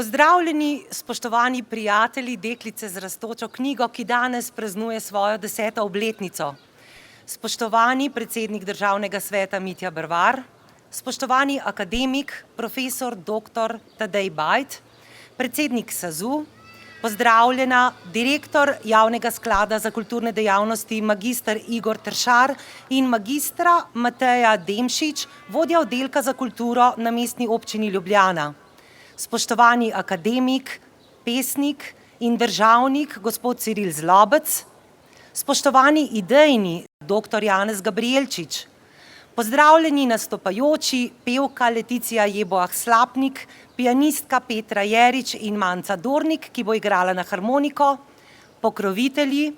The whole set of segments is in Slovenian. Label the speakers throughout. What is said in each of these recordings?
Speaker 1: Pozdravljeni, spoštovani prijatelji Deklice z rastočo knjigo, ki danes praznuje svojo 10. obletnico. Spoštovani predsednik Državnega sveta Mitja Bervar, spoštovani akademik, profesor dr. Tadej Bajd, predsednik SAZU, pozdravljena direktor Javnega sklada za kulturne dejavnosti magister Igor Tršar in magistra Mateja Demšič, vodja oddelka za kulturo na Mestni občini Ljubljana. Spoštovani akademik, pesnik in državnik gospod Ciril Zlobec, spoštovani idejni dr. Janez Gabrijelčič, pozdravljeni nastopajoči, pevka Leticija Jeboah Slapnik, pianistka Petra Jerič in Manca Dornik, ki bo igrala na harmoniko, pokrovitelji,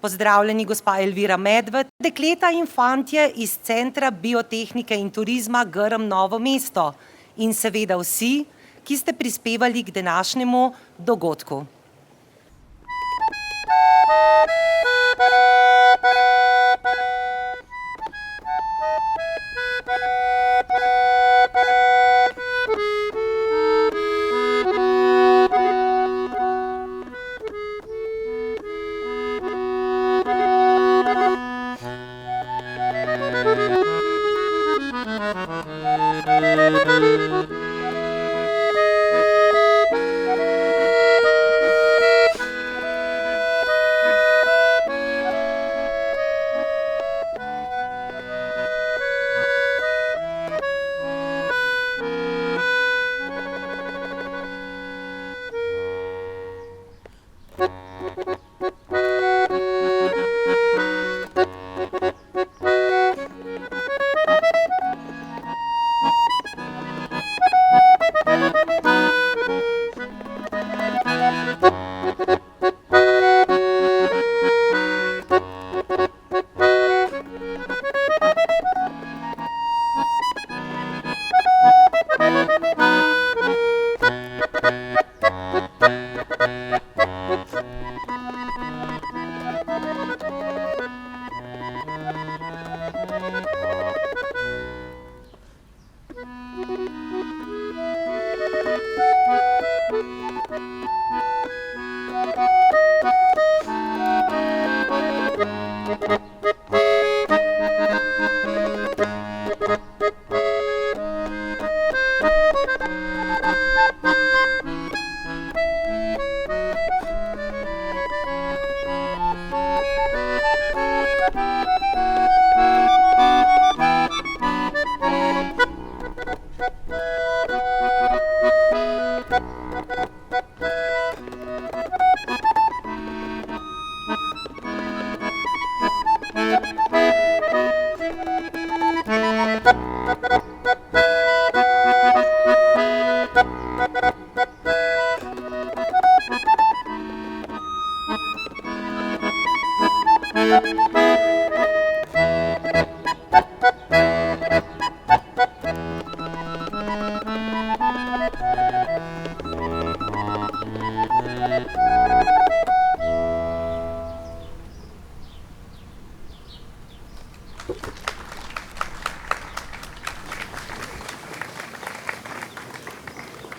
Speaker 1: pozdravljeni gospa Elvira Medved, dekleta in fantje iz Centra biotehnike in turizma Grm Novo mesto in seveda vsi, ki ste prispevali k današnjemu dogodku.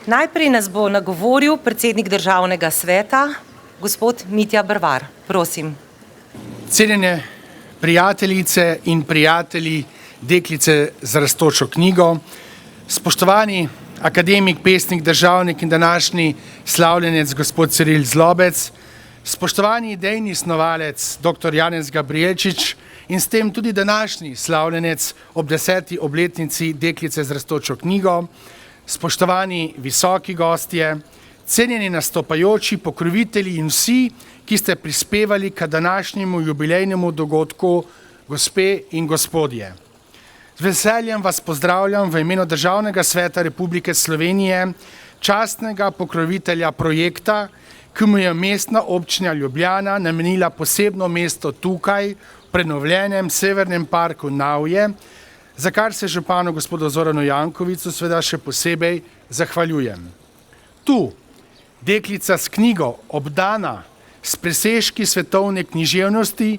Speaker 1: Najprej nas bo nagovoril predsednik Državnega sveta, gospod Mitja Bervar. Prosim.
Speaker 2: Cenjene prijateljice in prijatelji Deklice z rastočo knjigo, spoštovani akademik, pesnik, državnik in današnji slavljenec gospod Ciril Zlobec, spoštovani idejni snovalec dr. Janez Gabrijelčič in s tem tudi današnji slavljenec ob 10. obletnici Deklice z rastočo knjigo, spoštovani visoki gostje, cenjeni nastopajoči, pokrovitelji in vsi, ki ste prispevali k današnjemu jubilejnemu dogodku, gospe in gospodje. Z veseljem vas pozdravljam v imenu Državnega sveta Republike Slovenije, častnega pokrovitelja projekta, ki mu je Mestna občina Ljubljana namenila posebno mesto tukaj, v prenovljenem Severnem parku Navje, za kar se županu gospodu Zoranu Jankovicu seveda še posebej zahvaljujem. Tu, deklica s knjigo, obdana s presežki svetovne književnosti,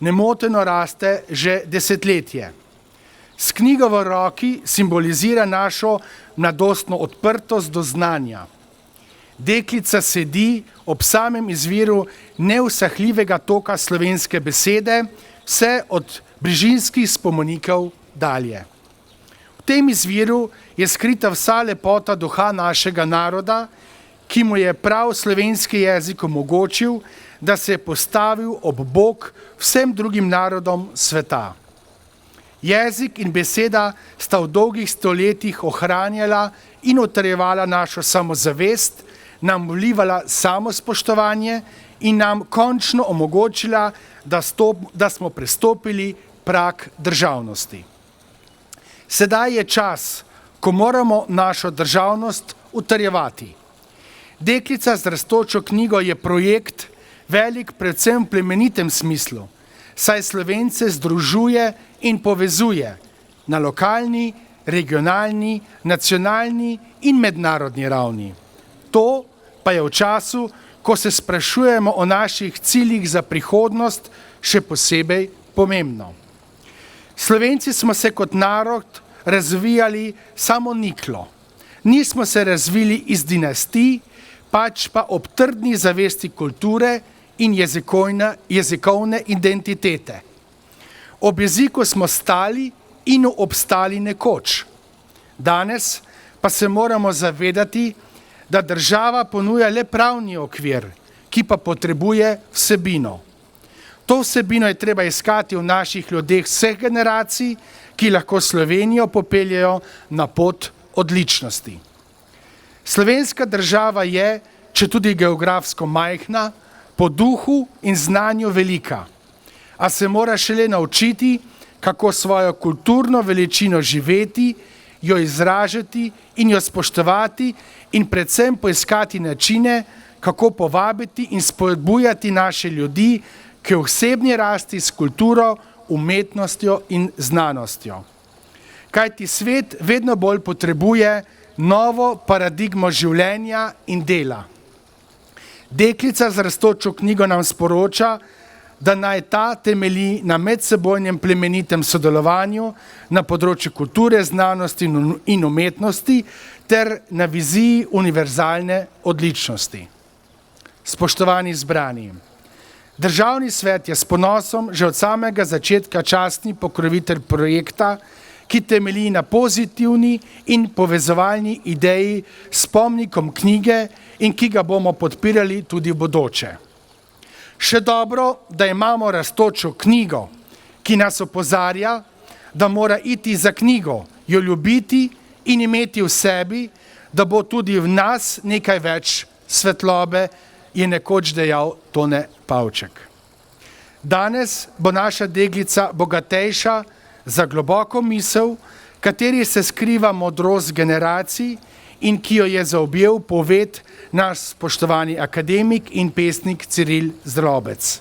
Speaker 2: nemoteno raste že desetletje. S knjigo v roki simbolizira našo mladostno odprtost do znanja. Deklica sedi ob samem izviru neusahljivega toka slovenske besede, vse od brižinskih spomenikov dalje. V tem izviru je skrita vsa lepota duha našega naroda, ki mu je prav slovenski jezik omogočil, da se je postavil ob bok vsem drugim narodom sveta. Jezik in beseda sta v dolgih stoletjih ohranjala in utrjevala našo samozavest, nam vlivala samospoštovanje in nam končno omogočila, da smo prestopili prag državnosti. Sedaj je čas, ko moramo našo državnost utrjevati. Deklica z rastočo knjigo je projekt, velik predvsem v plemenitem smislu, saj Slovence združuje in povezuje na lokalni, regionalni, nacionalni in mednarodni ravni. To pa je v času, ko se sprašujemo o naših ciljih za prihodnost, še posebej pomembno. Slovenci smo se kot narod razvijali samoniklo. Nismo se razvili iz dinastij, pač pa ob trdni zavesti kulture in jezikovne identitete. Ob jeziku smo stali in obstali nekoč. Danes pa se moramo zavedati, da država ponuja le pravni okvir, ki pa potrebuje vsebino. To vsebino je treba iskati v naših ljudeh vseh generacij, ki lahko Slovenijo popeljejo na pot odličnosti. Slovenska država je, četudi geografsko majhna, po duhu in znanju velika, a se mora šele naučiti, kako svojo kulturno veličino živeti, jo izražati in jo spoštovati in predvsem poiskati načine, kako povabiti in spodbujati naše ljudi k osebni rasti s kulturo, umetnostjo in znanostjo. Kajti svet vedno bolj potrebuje novo paradigmo življenja in dela. Deklica z rastočo knjigo nam sporoča, da naj ta temelji na medsebojnem plemenitem sodelovanju na področju kulture, znanosti in umetnosti ter na viziji univerzalne odličnosti. Spoštovani zbrani, Državni svet je s ponosom že od samega začetka častni pokrovitelj projekta, ki temelji na pozitivni in povezovalni ideji s spomnikom knjige in ki ga bomo podpirali tudi v bodoče. Še dobro, da imamo rastočo knjigo, ki nas opozarja, da mora iti za knjigo, jo ljubiti in imeti v sebi, da bo tudi v nas nekaj več svetlobe, je nekoč dejal Tone Pavček. Danes bo naša deklica bogatejša za globoko misel, kateri se skriva modrost generacij in ki jo je zaobjel poved naš spoštovani akademik in pesnik Ciril Zrobec.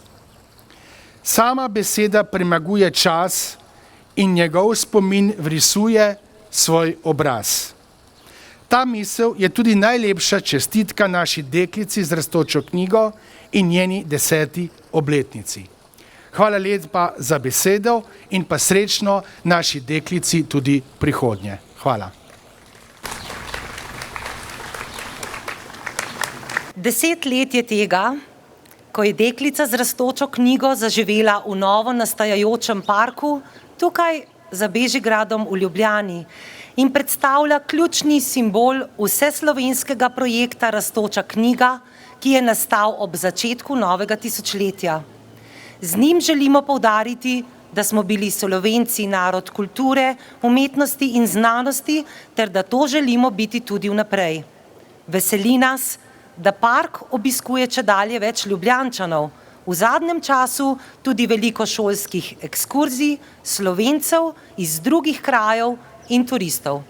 Speaker 2: Sama beseda premaguje čas in njegov spomin vrisuje svoj obraz. Ta misel je tudi najlepša čestitka naši deklici z rastočo knjigo in njeni 10. obletnici. Hvala lepa za besedo in pa srečno naši deklici tudi prihodnje. Hvala.
Speaker 1: 10 let je tega, ko je deklica z rastočo knjigo zaživela v novo nastajajočem parku, tukaj za Bežigradom v Ljubljani in predstavlja ključni simbol vseslovenskega projekta Rastoča knjiga, ki je nastal ob začetku novega tisočletja. Z njim želimo poudariti, da smo bili Slovenci narod kulture, umetnosti in znanosti, ter da to želimo biti tudi vnaprej. Veseli nas, da park obiskuje čedalje več Ljubljančanov, v zadnjem času tudi veliko šolskih ekskurzij, Slovencev iz drugih krajev in turistov.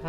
Speaker 1: K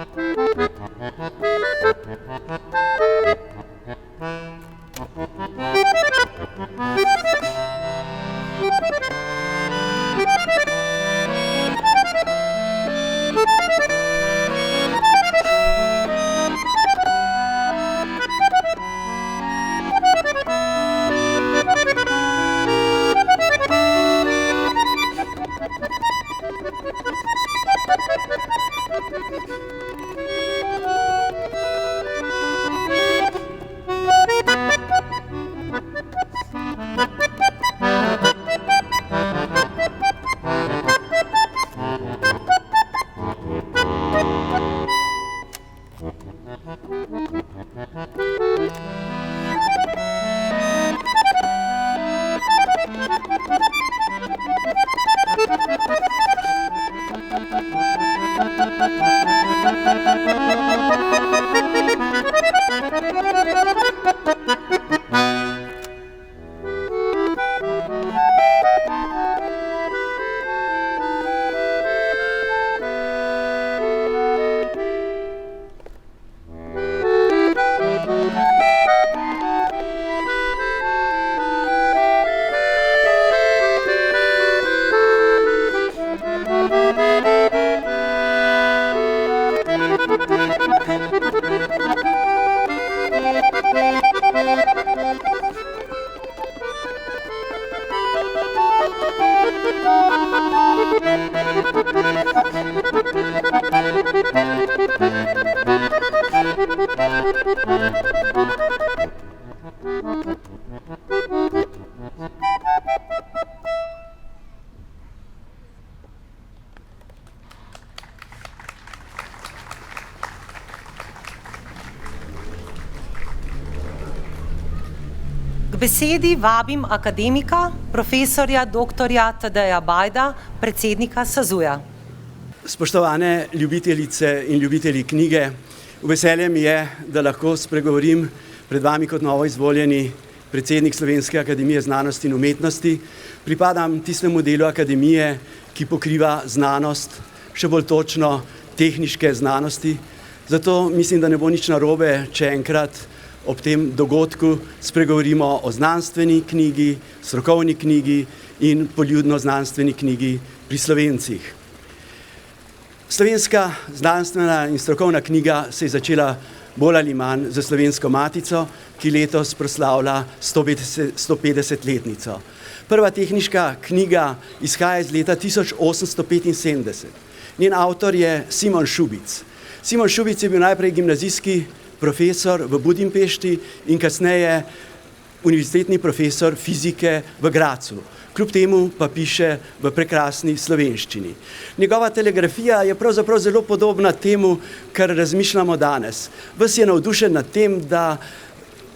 Speaker 1: besedi vabim akademika, profesorja doktorja Tadeja Bajda, predsednika SAZU-ja.
Speaker 3: Spoštovane ljubiteljice in ljubitelji knjige, v veselje mi je, da lahko spregovorim pred vami kot novo izvoljeni predsednik Slovenske akademije znanosti in umetnosti. Pripadam tistemu delu akademije, ki pokriva znanost, še bolj točno tehniške znanosti. Zato mislim, da ne bo nič narobe, če enkrat ob tem dogodku spregovorimo o znanstveni knjigi, strokovni knjigi in poljudno-znanstveni knjigi pri Slovencih. Slovenska znanstvena in strokovna knjiga se je začela bolj ali manj za Slovensko matico, ki letos proslavlja 150-letnico. Prva tehniška knjiga izhaja iz leta 1875. Njen avtor je Simon Šubic. Simon Šubic je bil najprej gimnazijski profesor v Budimpešti in kasneje univerzitetni profesor fizike v Grazu. Kljub temu pa piše v prekrasni slovenščini. Njegova telegrafija je pravzaprav zelo podobna temu, kar razmišljamo danes. Ves je navdušen nad tem, da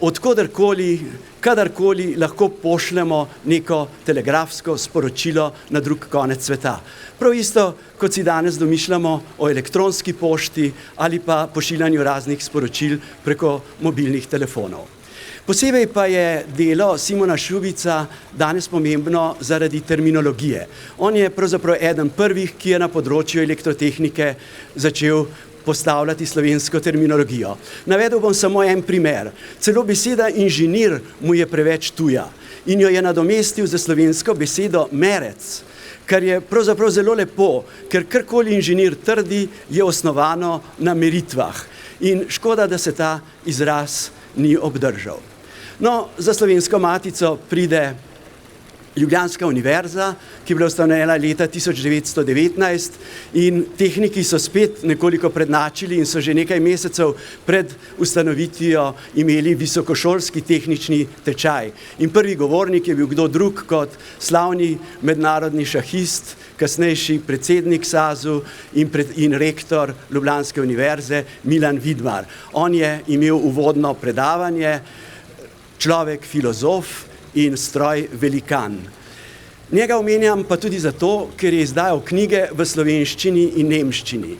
Speaker 3: odkodarkoli, kadarkoli lahko pošljemo neko telegrafsko sporočilo na drug konec sveta. Prav isto, kot si danes domišljamo o elektronski pošti ali pa pošiljanju raznih sporočil preko mobilnih telefonov. Posebej pa je delo Simona Šubica danes pomembno zaradi terminologije. On je pravzaprav eden prvih, ki je na področju elektrotehnike začel postavljati slovensko terminologijo. Navedel bom samo en primer. Celo beseda inženir mu je preveč tuja in jo je nadomestil za slovensko besedo merec, kar je pravzaprav zelo lepo, ker karkoli inženir trdi, je osnovano na meritvah. In škoda, da se ta izraz ni obdržal. No, za Slovensko matico pride Ljubljanska univerza, ki je bila ustanovljena leta 1919 in tehniki so spet nekoliko prednačili in so že nekaj mesecev pred ustanovitvijo imeli visokošolski tehnični tečaj. In prvi govornik je bil kdo drug kot slavni mednarodni šahist, kasnejši predsednik SAZU in rektor Ljubljanske univerze Milan Vidmar. On je imel uvodno predavanje, človek filozof in stroj velikan. Njega omenjam pa tudi zato, ker je izdajal knjige v slovenščini in nemščini.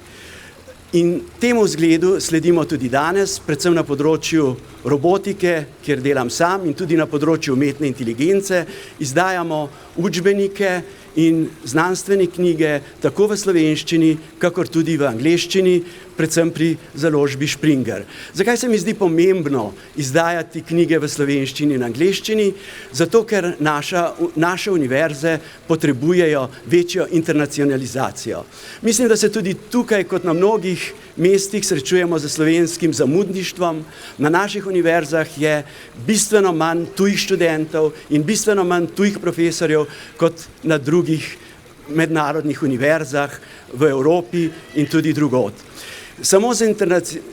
Speaker 3: In temu zgledu sledimo tudi danes, predvsem na področju robotike, kjer delam sam, in tudi na področju umetne inteligence, izdajamo učbenike in znanstvene knjige tako v slovenščini, kakor tudi v angleščini, predvsem pri založbi Springer. Zakaj se mi zdi pomembno izdajati knjige v slovenščini in angleščini? Zato, ker naše univerze potrebujejo večjo internacionalizacijo. Mislim, da se tudi tukaj, kot na mnogih mestih, srečujemo z slovenskim zamudništvom. Na naših univerzah je bistveno manj tujih študentov in bistveno manj tujih profesorjev kot na drugih mednarodnih univerzah v Evropi in tudi drugod. Samo z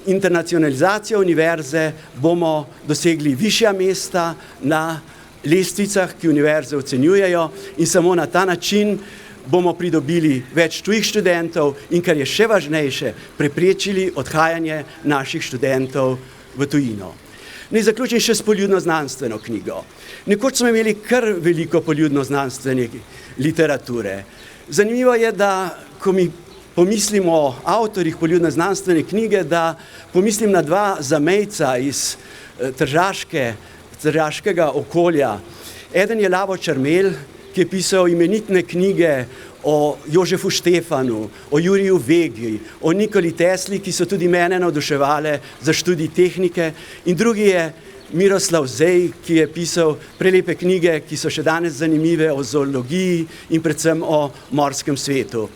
Speaker 3: internacionalizacijo univerze bomo dosegli višja mesta na lestvicah, ki univerze ocenjujejo, in samo na ta način bomo pridobili več tujih študentov in, kar je še važnejše, preprečili odhajanje naših študentov v tujino. Naj zaključim še s poljudno-znanstveno knjigo. Nekoč smo imeli kar veliko poljudno-znanstvene literature. Zanimivo je, da ko mi pomislimo o avtorjih poljudno-znanstvene knjige, da pomislim na dva zamejca iz tržaškega okolja. Eden je Lavo Črmel, ki je pisal imenitne knjige o Jožefu Štefanu, o Juriju Vegi, o Nikoli Tesli, ki so tudi mene navduševale za študij tehnike, in drugi je Miroslav Zej, ki je pisal prelepe knjige, ki so še danes zanimive, o zoologiji in predvsem o morskem svetu.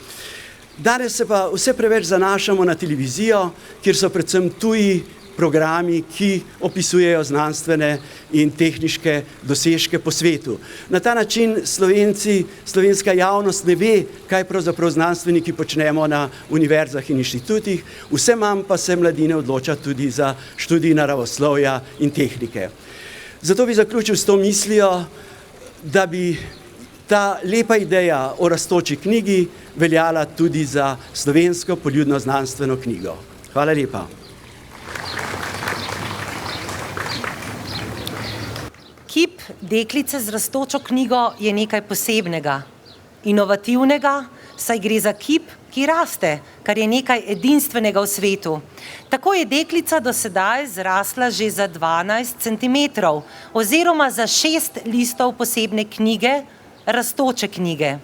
Speaker 3: Danes se pa vse preveč zanašamo na televizijo, kjer so predvsem tuji programi, ki opisujejo znanstvene in tehniške dosežke po svetu. Na ta način slovenska javnost ne ve, kaj pravzaprav znanstveniki počnemo na univerzah in inštitutih, vse manj pa se mladine odloča tudi za študij naravoslovja in tehnike. Zato bi zaključil s to mislijo, da bi ta lepa ideja o rastoči knjigi veljala tudi za slovensko poljudno-znanstveno knjigo. Hvala lepa.
Speaker 1: Kip deklice z rastočo knjigo je nekaj posebnega, inovativnega, saj gre za kip, ki raste, kar je nekaj edinstvenega v svetu. Tako je deklica do sedaj zrasla že za 12 centimetrov oziroma za 6 listov posebne knjige, rastoče knjige.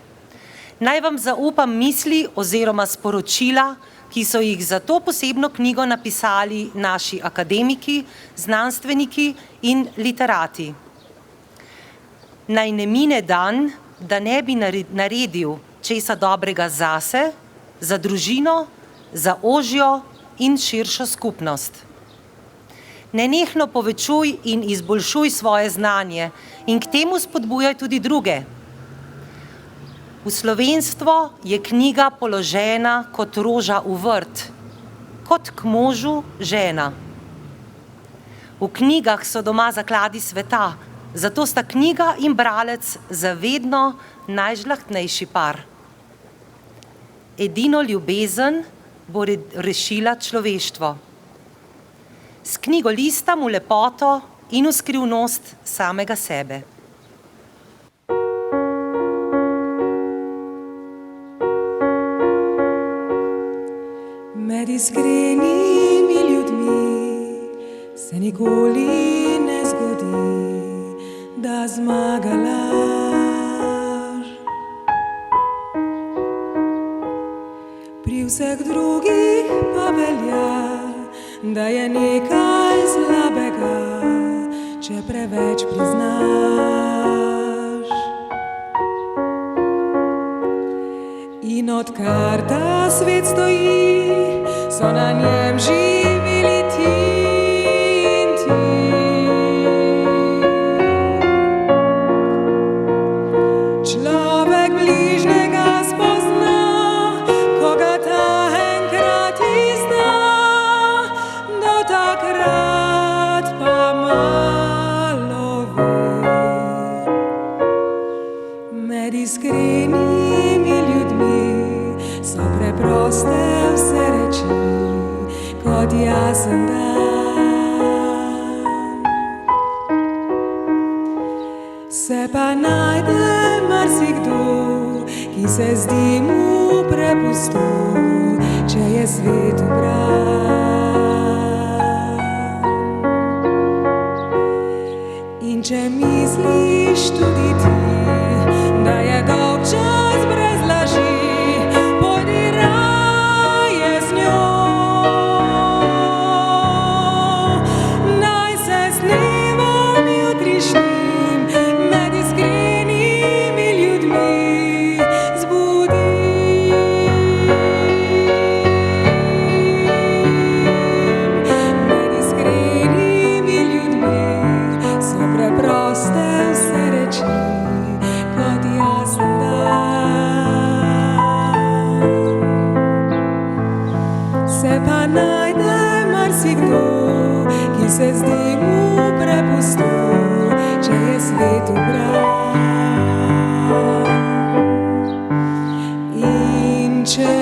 Speaker 1: Naj vam zaupam misli oziroma sporočila, ki so jih za to posebno knjigo napisali naši akademiki, znanstveniki in literati. Naj ne mine dan, da ne bi naredil česa dobrega zase, za družino, za ožjo in širšo skupnost. Nenehno povečuj in izboljšuj svoje znanje in k temu spodbujaj tudi druge. V slovenstvo je knjiga položena kot roža v vrt, kot k možu žena. V knjigah so doma zakladi sveta, zato sta knjiga in bralec za vedno najžlahtnejši par. Edino ljubezen bo rešila človeštvo. S knjigo listam v lepoto in v skrivnost samega sebe.
Speaker 4: Med iskrenimi ljudmi se nikoli ne zgodi, da zmaga laž. Pri vseh drugih pa velja, da je nekaj slabega, če preveč priznaš. In odkar ta svet stoji, so na njem živeli ti in ti. Človek bližnjega spozna, ko ga ta enkrat izda, do takrat pa malo ve. Med iskrenimi ljudmi so preproste vse reči, kot jasen dan. Se pa najde marsikdo, ki se zdi mu prepustil, če je svet ubran. In če misliš tudi ti, da je dolgčas se pa najde marsikdo, ki se zdi mu prepustil, če je svet ubran. In če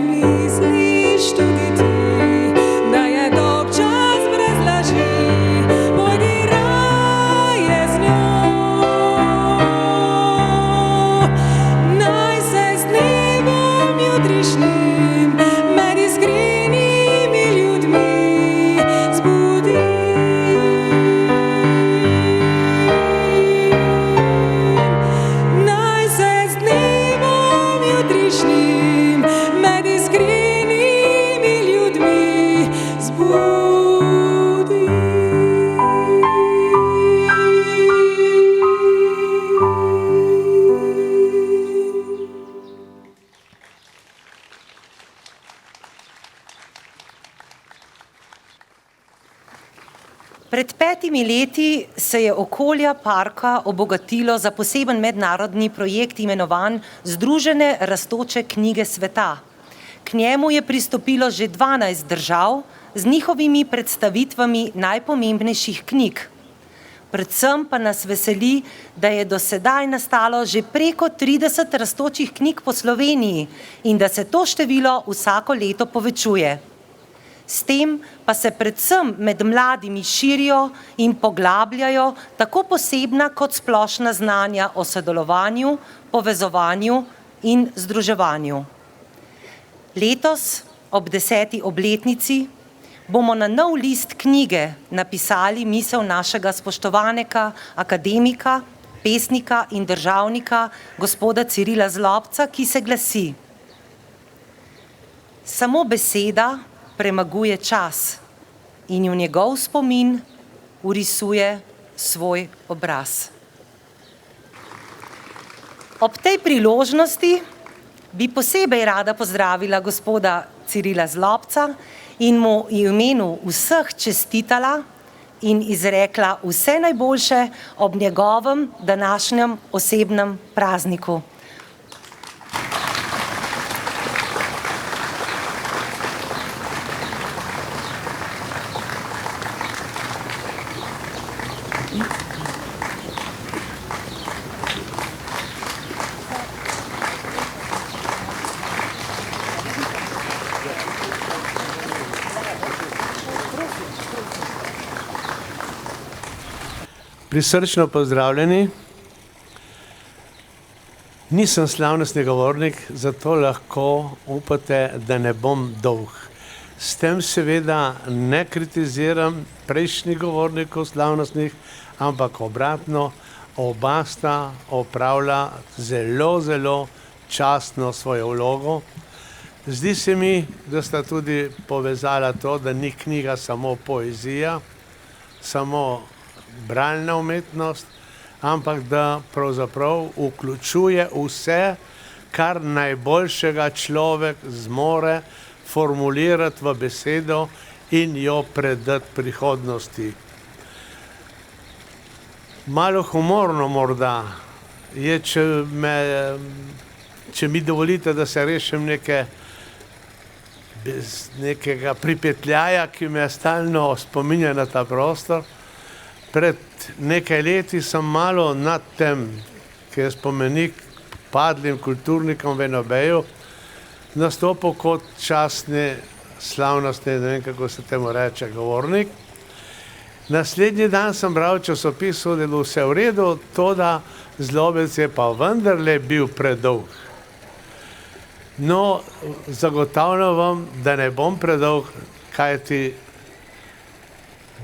Speaker 4: misliš tudi ti, da je dolg čas brez laži, pojdi raje z njo. Naj se z dnevom jutrišnjim med iskrenimi ljudmi zbudi. Naj se z dnevom jutrišnjim med iskrenimi ljudmi zbudi.
Speaker 1: Pred 5 leti se je okolje parka obogatilo za poseben mednarodni projekt imenovan Združene rastoče knjige sveta. K njemu je pristopilo že 12 držav z njihovimi predstavitvami najpomembnejših knjig. Predvsem pa nas veseli, da je do sedaj nastalo že preko 30 rastočih knjig po Sloveniji in da se to število vsako leto povečuje. S tem pa se predvsem med mladimi širijo in poglabljajo tako posebna kot splošna znanja o sodelovanju, povezovanju in združevanju. Letos, ob 10. obletnici, bomo na nov list knjige napisali misel našega spoštovanega akademika, pesnika in državnika, gospoda Cirila Zlobca, ki se glasi: Samo beseda premaguje čas in v njegov spomin vrisuje svoj obraz. Ob tej priložnosti bi posebej rada pozdravila gospoda Cirila Zlobca in mu v imenu vseh čestitala in izrekla vse najboljše ob njegovem današnjem osebnem prazniku.
Speaker 5: Prisrčno pozdravljeni. Nisem slavnostni govornik, zato lahko upate, da ne bom dolg. S tem seveda ne kritiziram prejšnjih govornikov slavnostnih, ampak obratno, oba sta opravila zelo častno svojo vlogo. Zdi se mi, da sta tudi povezala to, da ni knjiga samo poezija, samo bralna umetnost, ampak da pravzaprav vključuje vse, kar najboljšega človek zmore formulirati v besedo in jo predati prihodnosti. Malo humorno morda je, če mi dovolite, da se rešim nekega pripetljaja, ki me stalno spominja na ta prostor. Pred nekaj leti sem malo nad tem, ki je spomenik padlim kulturnikom v Enobeju, nastopil kot častni, slavnostni, ne vem, kako se temu reče, govornik. Naslednji dan sem bral v časopisu, da je bilo vse v redu, toda Zlobec je pa vendarle bil predolg. No, zagotavljam vam, da ne bom predolg, kajti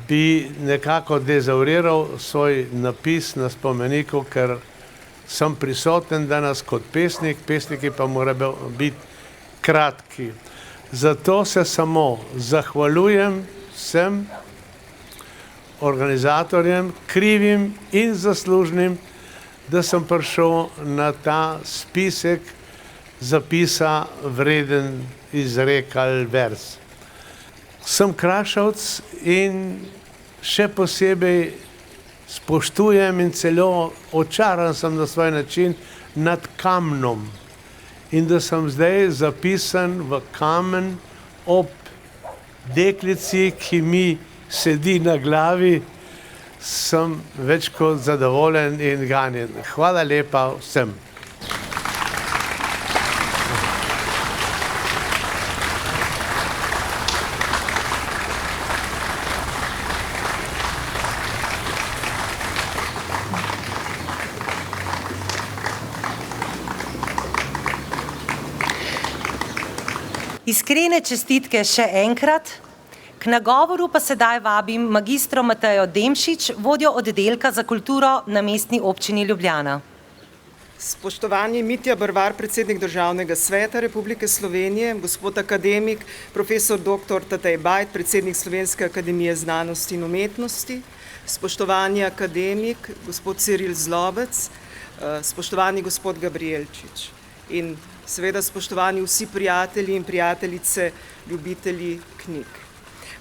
Speaker 5: bi nekako dezauriral svoj napis na spomeniku, ker sem prisoten danes kot pesnik, pesniki pa morajo biti kratki. Zato se samo zahvaljujem vsem organizatorjem, krivim in zaslužnim, da sem prišel na ta spisek zapisa vreden izrek ali vers. Sem Kraševec in še posebej spoštujem in celo očaran sem na svoj način nad Kamnom. In da sem zdaj zapisan v kamen ob deklici, ki mi sedi na glavi, sem več kot zadovoljen in ganjen. Hvala lepa vsem.
Speaker 1: Iskrene čestitke še enkrat. K nagovoru pa sedaj vabim magistro Matejo Demšič, vodjo oddelka za kulturo na Mestni občini Ljubljana.
Speaker 6: Spoštovani Mitja Bervar, predsednik Državnega sveta Republike Slovenije, gospod akademik, profesor dr. Tatej Bajd, predsednik Slovenske akademije znanosti in umetnosti, spoštovani akademik, gospod Ciril Zlobec, spoštovani gospod Gabrielčič in seveda spoštovani vsi prijatelji in prijateljice, ljubitelji knjig.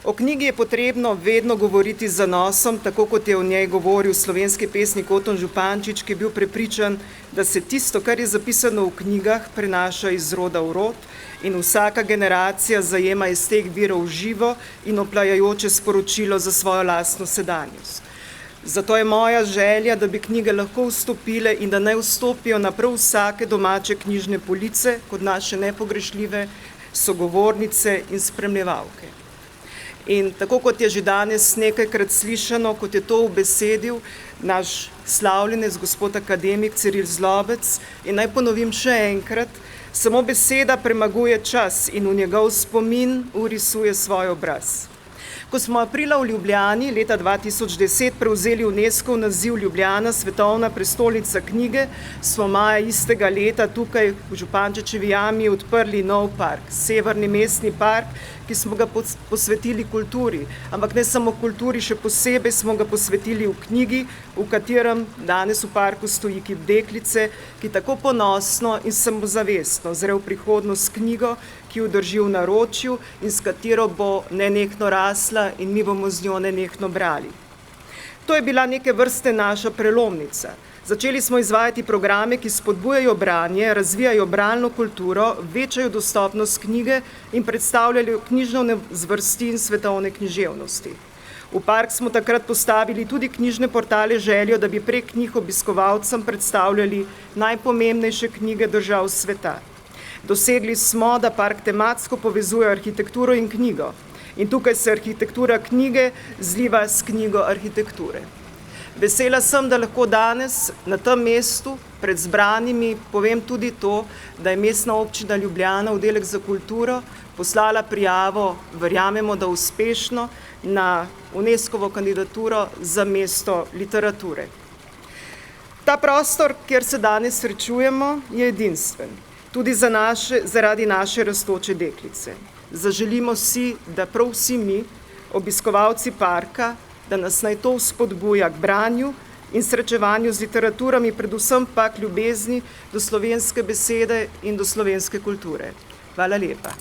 Speaker 6: O knjigi je potrebno vedno govoriti z zanosom, tako kot je o njej govoril slovenski pesnik Oton Župančič, ki je bil prepričan, da se tisto, kar je zapisano v knjigah, prenaša iz roda v rod in vsaka generacija zajema iz teh virov živo in oplajajoče sporočilo za svojo lastno sedanjost. Zato je moja želja, da bi knjige lahko vstopile in da ne vstopijo na prav vsake domače knjižne police kot naše nepogrešljive sogovornice in spremljevalke. In tako kot je že danes nekajkrat slišano, kot je to ubesedil naš slavljenec gospod akademik Ciril Zlobec, in naj ponovim še enkrat, samo beseda premaguje čas in v njegov spomin urisuje svoj obraz. Ko smo aprila v Ljubljani leta 2010 prevzeli UNESCO naziv Ljubljana, svetovna prestolnica knjige, smo maja istega leta tukaj v Župančičevi jami odprli nov park, Severni mestni park, ki smo ga posvetili kulturi, ampak ne samo kulturi, še posebej smo ga posvetili v knjigi, v katerem danes v parku stoji kip deklice, ki tako ponosno in samozavestno zre v prihodnost knjigo, ki jo drži v naročju in s katero bo nenehno rasla in mi bomo z njo nenehno brali. To je bila neke vrste naša prelomnica. Začeli smo izvajati programe, ki spodbujajo branje, razvijajo bralno kulturo, večajo dostopnost knjige in predstavljajo knjižno zvrsti in svetovne književnosti. V park smo takrat postavili tudi knjižne portale željo, da bi prek njih obiskovalcem predstavljali najpomembnejše knjige držav sveta. Dosegli smo, da park tematsko povezuje arhitekturo in knjigo. In tukaj se arhitektura knjige zliva s knjigo arhitekture. Vesela sem, da lahko danes na tem mestu pred zbranimi povem tudi to, da je Mestna občina Ljubljana, oddelek za kulturo, poslala prijavo, verjamemo, da uspešno, na UNESCO-vo kandidaturo za mesto literature. Ta prostor, kjer se danes srečujemo, je edinstven, tudi zaradi naše rastoče deklice. Zaželimo si, da prav vsi mi, obiskovalci parka, da nas naj to vzpodbuja k branju in srečevanju z literaturami, predvsem pa k ljubezni do slovenske besede in do slovenske kulture. Hvala lepa.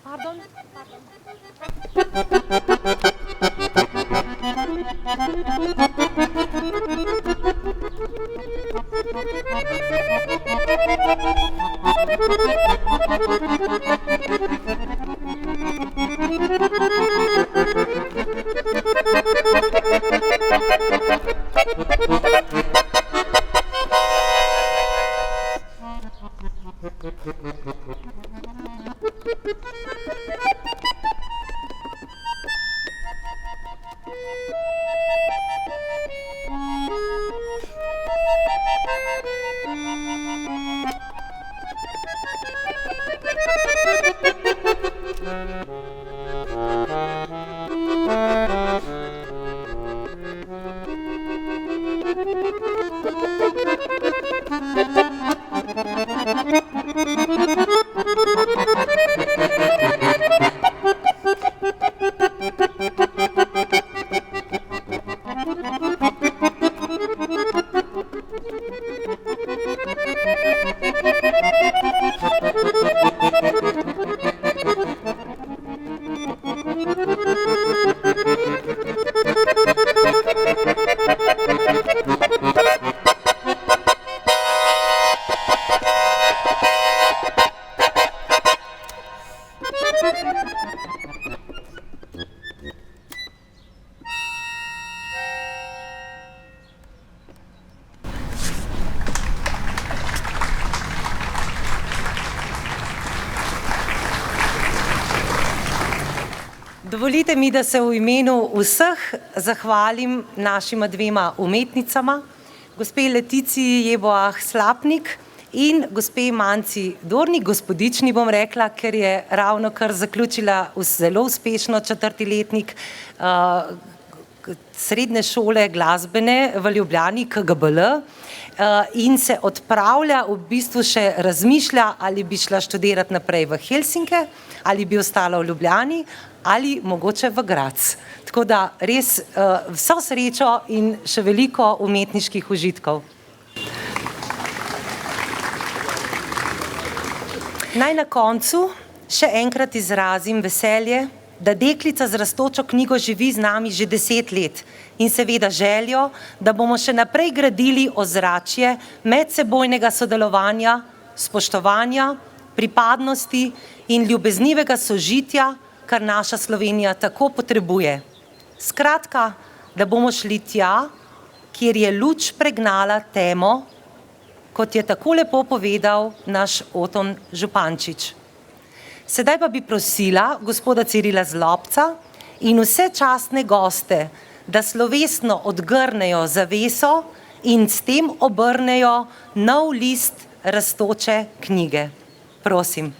Speaker 1: Pardon? Dovolite mi, da se v imenu vseh zahvalim našima dvema umetnicama, gospe Letici Jeboah Slapnik in gospe Manci Dornik, gospodični bom rekla, ker je ravno kar zaključila zelo uspešno 4. letnik srednje šole glasbene v Ljubljani, KGBL, in se odpravlja, v bistvu še razmišlja, ali bi šla študirati naprej v Helsinke, ali bi ostala v Ljubljani, ali mogoče v Graz. Tako da res vso srečo in še veliko umetniških užitkov. Naj na koncu še enkrat izrazim veselje, da deklica z rastočo knjigo živi z nami že 10 let in seveda željo, da bomo še naprej gradili ozračje medsebojnega sodelovanja, spoštovanja, pripadnosti in ljubeznivega sožitja, kar naša Slovenija tako potrebuje. Skratka, da bomo šli tja, kjer je luč pregnala temo, kot je tako lepo povedal naš Oton Župančič. Sedaj pa bi prosila gospoda Cirila Zlobca in vse častne goste, da slovesno odgrnejo zaveso in s tem obrnejo nov list rastoče knjige. Prosim.